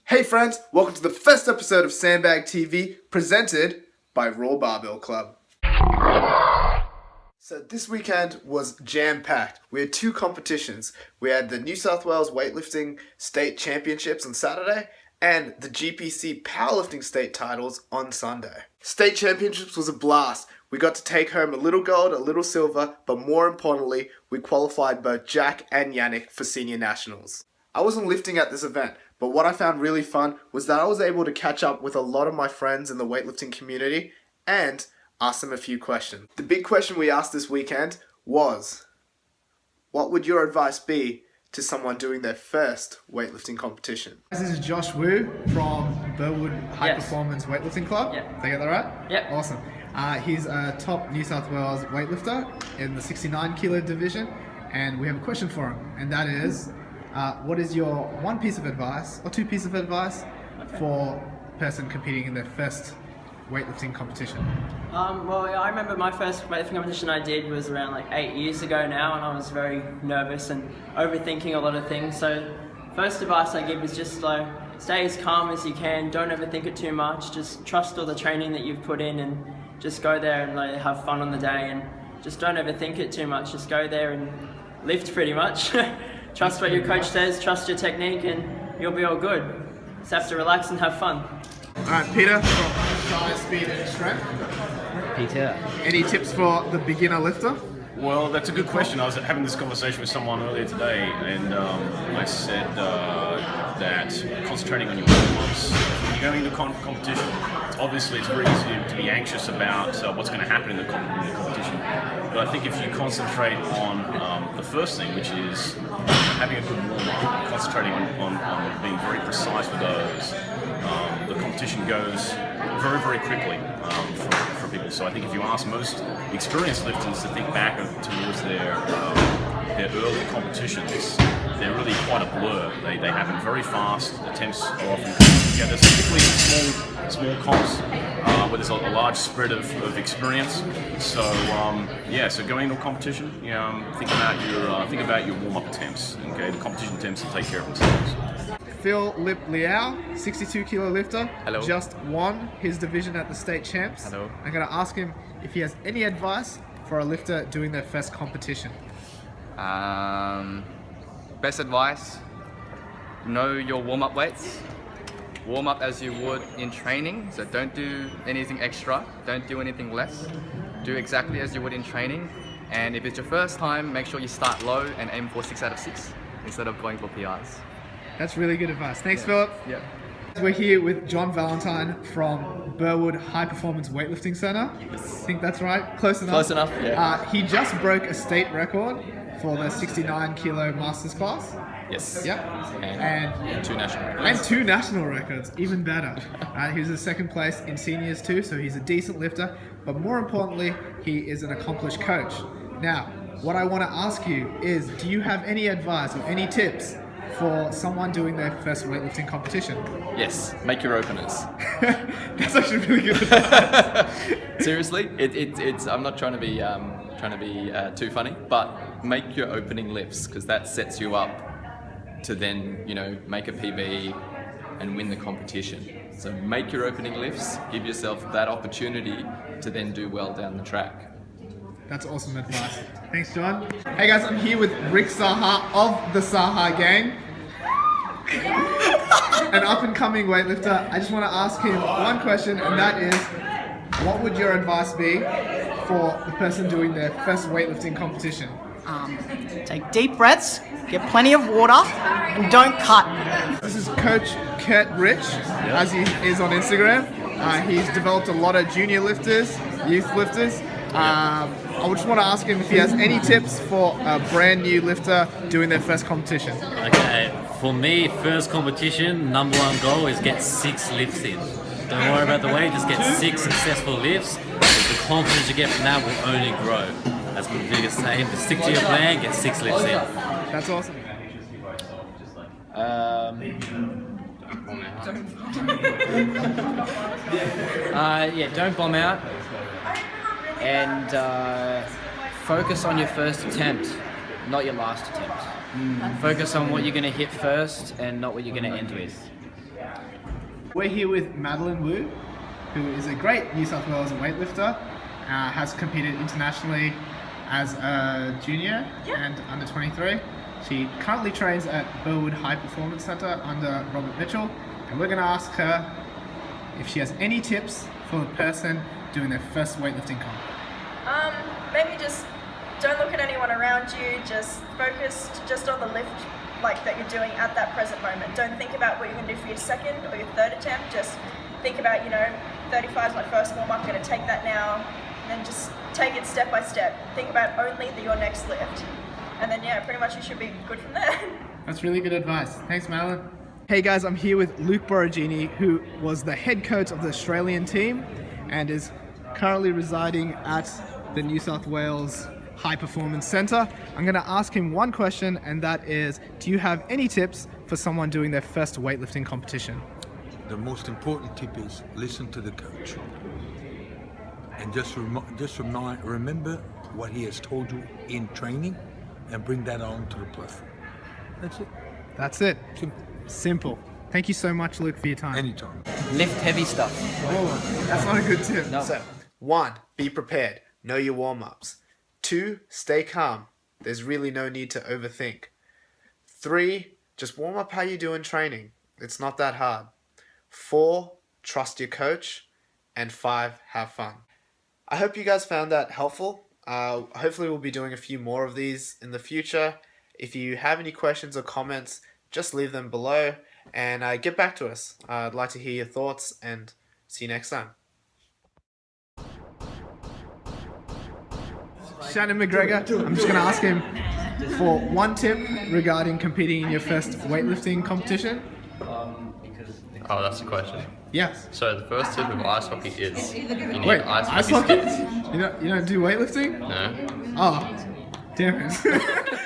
Hey friends, welcome to the first episode of SandBag TV, presented by Raw Barbell Club. So this weekend was jam-packed. We had two competitions. We had the New South Wales Weightlifting State Championships on Saturday and the GPC Powerlifting State Titles on Sunday. State Championships was a blast. We got to take home a little gold, a little silver, but more importantly, we qualified both Jack and Yannick for Senior Nationals. I wasn't lifting at this event, but what I found really fun was that I was able to catch up with a lot of my friends in the weightlifting community and ask them a few questions. The big question we asked this weekend was, what would your advice be to someone doing their first weightlifting competition? This is Josh Wu from Burwood High Performance Weightlifting Club. Yeah. Did I get that right? Yeah. Awesome. He's a top New South Wales weightlifter in the 69 kilo division, and we have a question for him, and that is, what is your one piece of advice or two pieces of advice for a person competing in their first weightlifting competition? I remember my first weightlifting competition I did was around like 8 years ago now, and I was very nervous and overthinking a lot of things. So first advice I give is just stay as calm as you can, don't overthink it too much, just trust all the training that you've put in and just go there and have fun on the day, and just don't overthink it too much, just go there and lift pretty much. Trust what your coach says, trust your technique, and you'll be all good. Just have to relax and have fun. Alright, Peter from Size, Speed and Strength. Peter. Any tips for the beginner lifter? Well, that's a good question. I was having this conversation with someone earlier today, and I said that concentrating on your warm-ups. When you're going into competition, obviously it's very easy to be anxious about what's going to happen in the competition. But I think if you concentrate on the first thing, which is having a good warm-up, concentrating on being very precise with those, the competition goes very, very quickly for people. So I think if you ask most experienced lifters to think back towards their early competitions, they're really quite a blur. They happen very fast. Attempts are often together, particularly in small comps where there's a large spread of experience. So so going into a competition, think about your warm-up attempts. Okay, the competition attempts will take care of themselves. Phil Lip Liao, 62 kilo lifter. Hello. Just won his division at the state champs. Hello. I'm going to ask him if he has any advice for a lifter doing their first competition. Best advice, know your warm-up weights. Warm up as you would in training, so don't do anything extra, don't do anything less. Do exactly as you would in training, and if it's your first time, make sure you start low and aim for 6 out of 6 instead of going for PRs. That's really good advice. Thanks, Philip. Yeah. We're here with John Valentine from Burwood High Performance Weightlifting Center. I think that's right. Close enough. Close enough, yeah. He just broke a state record for the 69 kilo masters class. Yes. Yep. And 2 national records. And 2 national records, even better. He was in second place in seniors too, so he's a decent lifter. But more importantly, he is an accomplished coach. Now, what I want to ask you is, do you have any advice or any tips for someone doing their first weightlifting competition? Yes, make your openers. That's actually really good advice. Seriously, it's. I'm not trying to be too funny, but make your opening lifts, because that sets you up to then make a PB and win the competition. So make your opening lifts, give yourself that opportunity to then do well down the track. That's awesome advice. Thanks, John. Hey guys, I'm here with Rick Saha of the Saha Gang. An up-and-coming weightlifter. I just want to ask him one question, and that is, what would your advice be for the person doing their first weightlifting competition? Take deep breaths, get plenty of water, and don't cut. This is Coach Kurt Rich, as he is on Instagram. He's developed a lot of junior lifters, youth lifters. I just want to ask him if he has any tips for a brand new lifter doing their first competition. Okay, for me, first competition, number one goal is get 6 lifts in. Don't worry about the weight, just get 6 successful lifts. The confidence you get from that will only grow. That's my biggest aim. Just stick to your plan, get 6 lifts in. That's awesome. Don't bomb out, and focus on your first attempt, not your last attempt. Focus on what you're going to hit first and not what you're going to end with. We're here with Madeline Wu, who is a great New South Wales weightlifter, has competed internationally as a junior and under 23. She currently trains at Burwood High Performance Centre under Robert Mitchell, and we're going to ask her if she has any tips for a person doing their first weightlifting comp. Maybe just don't look at anyone around you, just focus just on the lift that you're doing at that present moment. Don't think about what you're going to do for your second or your third attempt, just think about, 35 is my first warm up, I'm going to take that now, and then just take it step by step. Think about only your next lift, and then pretty much you should be good from there. That's really good advice. Thanks, Madeline. Hey guys, I'm here with Luke Borrigine, who was the head coach of the Australian team and is currently residing at the New South Wales High Performance Centre. I'm going to ask him one question, and that is, do you have any tips for someone doing their first weightlifting competition? The most important tip is listen to the coach, and just remember what he has told you in training, and bring that on to the platform. That's it. That's it. Simple. Simple. Thank you so much, Luke, for your time. Anytime. Lift heavy stuff. Oh, that's not a good tip. No. So, 1, be prepared. Know your warm-ups. 2, stay calm. There's really no need to overthink. 3, just warm up how you do in training. It's not that hard. 4, trust your coach. And 5, have fun. I hope you guys found that helpful. Hopefully we'll be doing a few more of these in the future. If you have any questions or comments, just leave them below and get back to us. I'd like to hear your thoughts, and see you next time. Shannon McGregor, I'm just going to ask him for one tip regarding competing in your first weightlifting competition. Oh, that's the question. Yes. So the first tip of ice hockey is you need Wait, ice ice hockey hockey? sticks. You don't do weightlifting? No. Oh, damn it.